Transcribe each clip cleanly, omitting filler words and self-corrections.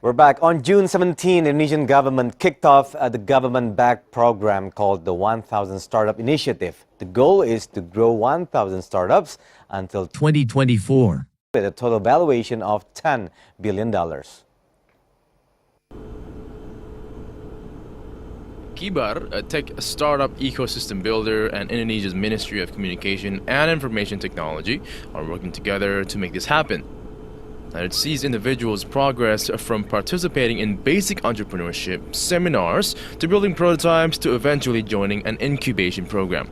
We're back. On June 17, the Indonesian government kicked off the government-backed program called the 1,000 Startup Initiative. The goal is to grow 1,000 startups until 2024 with a total valuation of $10 billion. Kibar, a tech startup ecosystem builder, and Indonesia's Ministry of Communication and Information Technology are working together to make this happen. And it sees individuals progress from participating in basic entrepreneurship seminars to building prototypes to eventually joining an incubation program.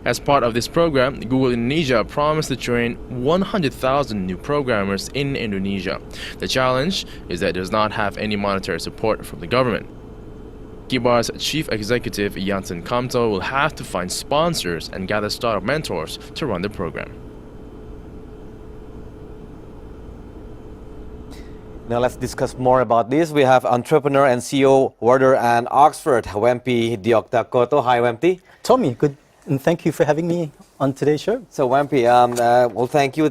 As part of this program, Google Indonesia promised to train 100,000 new programmers in Indonesia. The challenge is that it does not have any monetary support from the government. Kibar's chief executive Jansen Kamto will have to find sponsors and gather startup mentors to run the program. Now let's discuss more about this. We have entrepreneur and CEO Warder and Oxford, Wempi Dioktakoto. Hi, Wempi. Tommy, good, and thank you for having me on today's show. So, Wempi, well, thank you.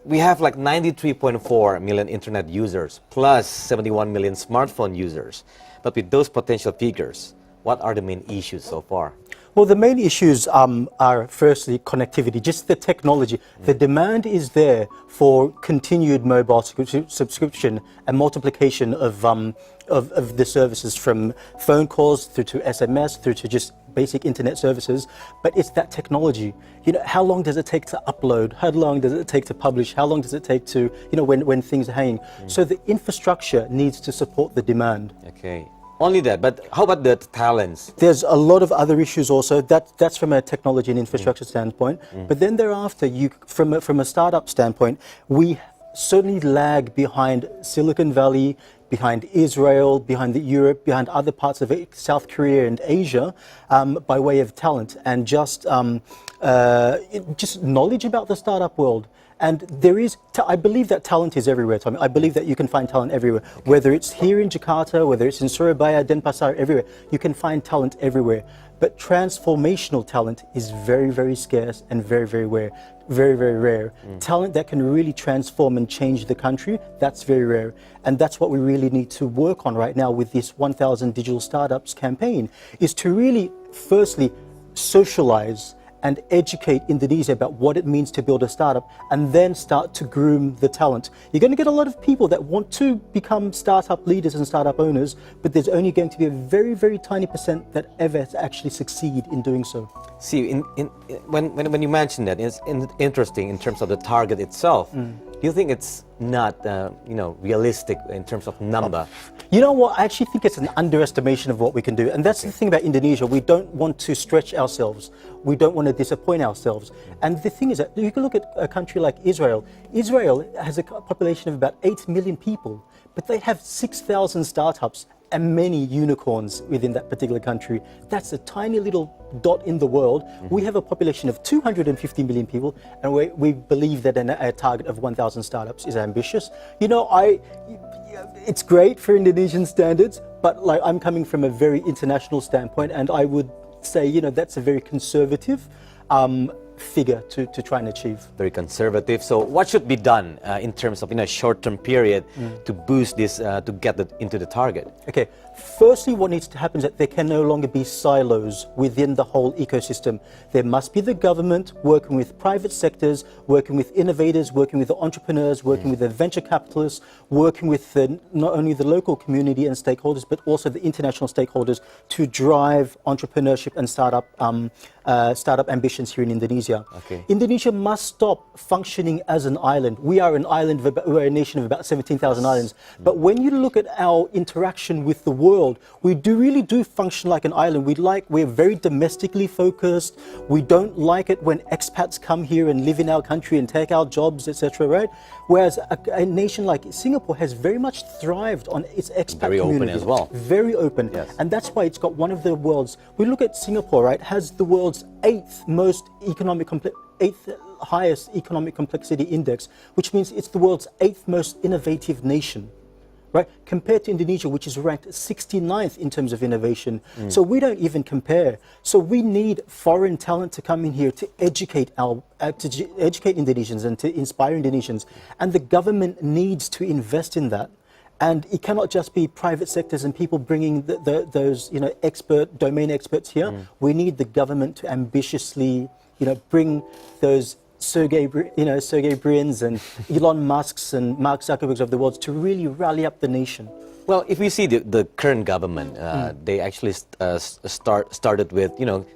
We have like 93.4 million internet users, plus 71 million smartphone users. But with those potential figures, what are the main issues so far? Well, the main issues are firstly connectivity, just the technology. The demand is there for continued mobile subscription and multiplication of the services, from phone calls through to SMS, through to just basic internet services. But it's that technology. You know, how long does it take to upload? How long does it take to publish? How long does it take to, when things are hanging? So the infrastructure needs to support the demand. Okay. Only that, but how about the talents? There's a lot of other issues also. That's from a technology and infrastructure standpoint. But then thereafter, from a startup standpoint, we certainly lag behind Silicon Valley, behind Israel, behind Europe, behind other parts of South Korea and Asia, by way of talent and just knowledge about the startup world. And there is, I believe that talent is everywhere, Tommy. I believe that you can find talent everywhere. Okay. Whether it's here in Jakarta, whether it's in Surabaya, Denpasar, everywhere. You can find talent everywhere. But transformational talent is very, very scarce and very, very rare. Very, very rare. Talent that can really transform and change the country, that's very rare. And that's what we really need to work on right now with this 1,000 Digital Startups campaign, is to really, firstly, socialize and educate Indonesia about what it means to build a startup, and then start to groom the talent. You're going to get a lot of people that want to become startup leaders and startup owners, but there's only going to be a very, very tiny % that ever actually succeed in doing so. See, when you mention that, it's interesting in terms of the target itself. Do you think it's not, realistic in terms of number? You know what? I actually think it's an underestimation of what we can do. And that's the thing about Indonesia. We don't want to stretch ourselves. We don't want to disappoint ourselves. And the thing is that you can look at a country like Israel. Israel has a population of about 8 million people, but they have 6,000 startups and many unicorns within that particular country. That's a tiny little dot in the world. We have a population of 250 million people, and we believe that a target of 1,000 startups is ambitious. It's great for Indonesian standards, but I'm coming from a very international standpoint, and I would say, that's a very conservative figure to try and achieve. Very conservative. So what should be done in terms of in a short-term period to boost this, to get into the target? Okay, firstly, what needs to happen is that there can no longer be silos within the whole ecosystem. There must be the government working with private sectors, working with innovators, working with the entrepreneurs, working with the venture capitalists, working with not only the local community and stakeholders, but also the international stakeholders to drive entrepreneurship and startup ambitions here in Indonesia. Okay. Indonesia must stop functioning as an island. We are an island, we're a nation of about 17,000 islands. But when you look at our interaction with the world, we really do function like an island. We're very domestically focused. We don't like it when expats come here and live in our country and take our jobs, etc., right? Whereas a nation like Singapore has very much thrived on its expat community. Very open as well. Very open. Yes. And that's why it's got one of the world's, we look at Singapore, right, has the world's eighth highest economic complexity index, which means it's the world's 8th most innovative nation. right? Compared to Indonesia, which is ranked 69th in terms of innovation. So we don't even compare. So we need foreign talent to come in here to educate educate Indonesians and to inspire Indonesians. And the government needs to invest in that. And it cannot just be private sectors and people bringing those domain experts here. We need the government to ambitiously bring those Sergey Brins and Elon Musks and Mark Zuckerbergs of the world to really rally up the nation. Well, if we see the current government, they actually started with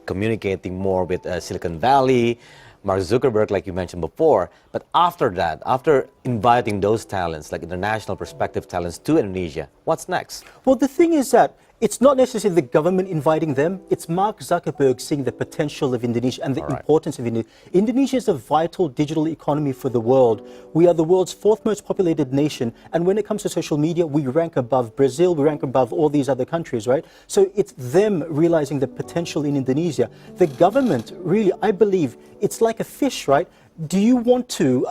communicating more with Silicon Valley, Mark Zuckerberg, like you mentioned before. But after that, after inviting those talents, like international perspective talents to Indonesia, what's next? Well, the thing is that it's not necessarily the government inviting them. It's Mark Zuckerberg seeing the potential of Indonesia and the importance of Indonesia. Indonesia is a vital digital economy for the world. We are the world's 4th most populated nation. And when it comes to social media, we rank above Brazil, we rank above all these other countries, right? So it's them realizing the potential in Indonesia. The government, really, I believe, it's like a fish, right? Do you want to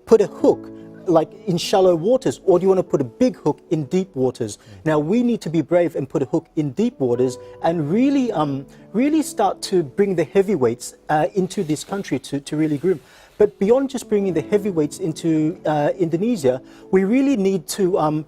put a hook like in shallow waters, or do you want to put a big hook in deep waters? Now we need to be brave and put a hook in deep waters and really start to bring the heavyweights into this country to really groom. But beyond just bringing the heavyweights into Indonesia, we really need to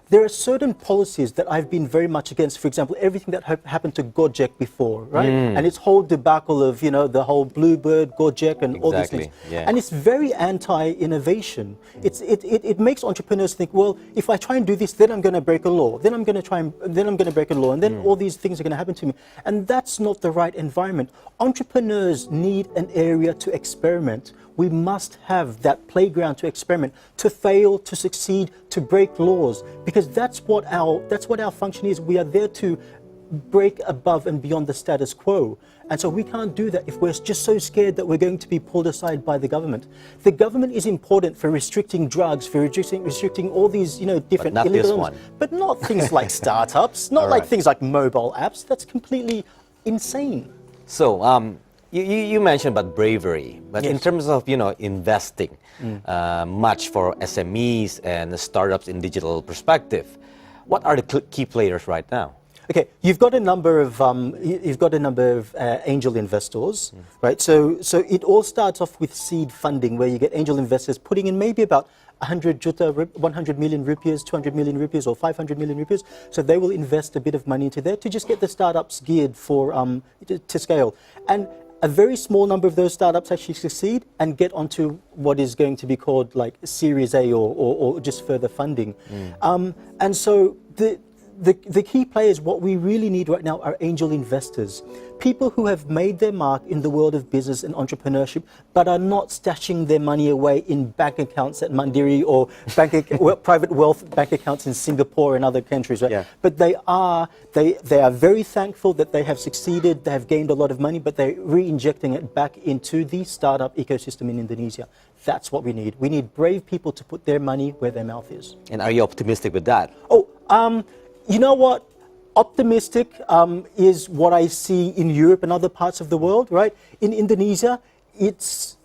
there are certain policies that I've been very much against. For example, everything that happened to Gojek before, right? And its whole debacle of, the whole Bluebird, Gojek, and all these things. Yeah. And it's very anti-innovation. It makes entrepreneurs think, well, if I try and do this, then I'm going to break a law. Then I'm going to break a law, and then all these things are going to happen to me. And that's not the right environment. Entrepreneurs need an area to experiment. We must have that playground to experiment, to fail, to succeed, to break laws, because that's what our function is. We are there to break above and beyond the status quo. And so we can't do that if we're just so scared that we're going to be pulled aside by the government. The government is important for restricting drugs, for restricting all these, different but not illegal this one. But not things like startups, not like things like mobile apps. That's completely insane. So, you mentioned about bravery, but in Yes. terms of investing much for SMEs and startups in digital perspective, what are the key players right now? Okay, you've got a number of angel investors, right? So it all starts off with seed funding, where you get angel investors putting in maybe about 100 million rupees, 200 million rupees, or 500 million rupees. So they will invest a bit of money into there to just get the startups geared for to scale. And a very small number of those startups actually succeed and get onto what is going to be called like Series A or just further funding. And so the key players, what we really need right now are angel investors. People who have made their mark in the world of business and entrepreneurship, but are not stashing their money away in bank accounts at Mandiri or private wealth bank accounts in Singapore and other countries, right? Yeah. But they are very thankful that they have succeeded, they have gained a lot of money, but they're re-injecting it back into the startup ecosystem in Indonesia. That's what we need. We need brave people to put their money where their mouth is. And are you optimistic with that? You know what? Optimistic is what I see in Europe and other parts of the world, right? In Indonesia, it's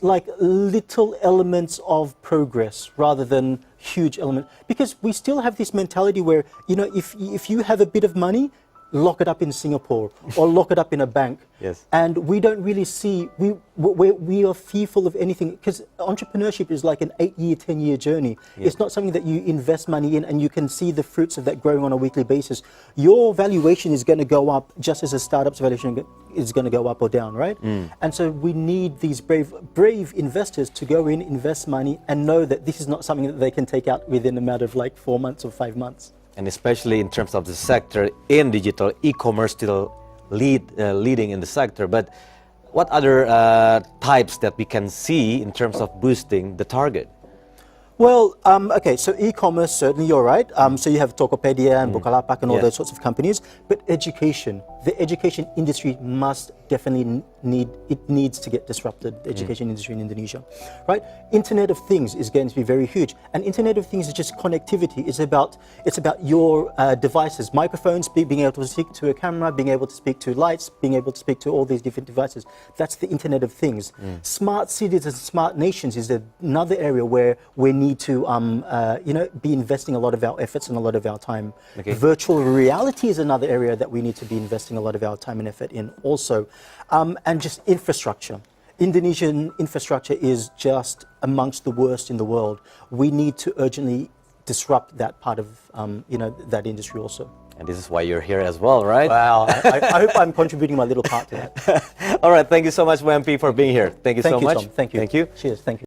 like little elements of progress rather than huge element, because we still have this mentality where, if you have a bit of money, lock it up in Singapore or lock it up in a bank. Yes. And we don't really see, we are fearful of anything, because entrepreneurship is like an 8-year, 10-year journey. Yeah. It's not something that you invest money in and you can see the fruits of that growing on a weekly basis. Your valuation is going to go up just as a startup's valuation is going to go up or down, right? And so we need these brave investors to go in, invest money, and know that this is not something that they can take out within a matter of like 4 months or 5 months. And especially in terms of the sector in digital, e-commerce still leading in the sector. But what other types that we can see in terms of boosting the target? Well, okay, so e-commerce, certainly you're right. So you have Tokopedia and Bukalapak and all those sorts of companies. But education, the education industry must definitely needs to get disrupted, the education industry in Indonesia, right? Internet of Things is going to be very huge, and Internet of Things is just connectivity. It's about your devices, microphones, being able to speak to a camera, being able to speak to lights, being able to speak to all these different devices. That's the Internet of Things. Smart cities and smart nations is another area where we need to be investing a lot of our efforts and a lot of our time. Okay. Virtual reality is another area that we need to be investing a lot of our time and effort in also. And just infrastructure. Indonesian infrastructure is just amongst the worst in the world. We need to urgently disrupt that part of that industry also. And this is why you're here as well, right? Wow, I hope I'm contributing my little part to that. All right, thank you so much, WMP, for being here. Thank you so much. Tom. Thank you. Thank you. Cheers. Thank you.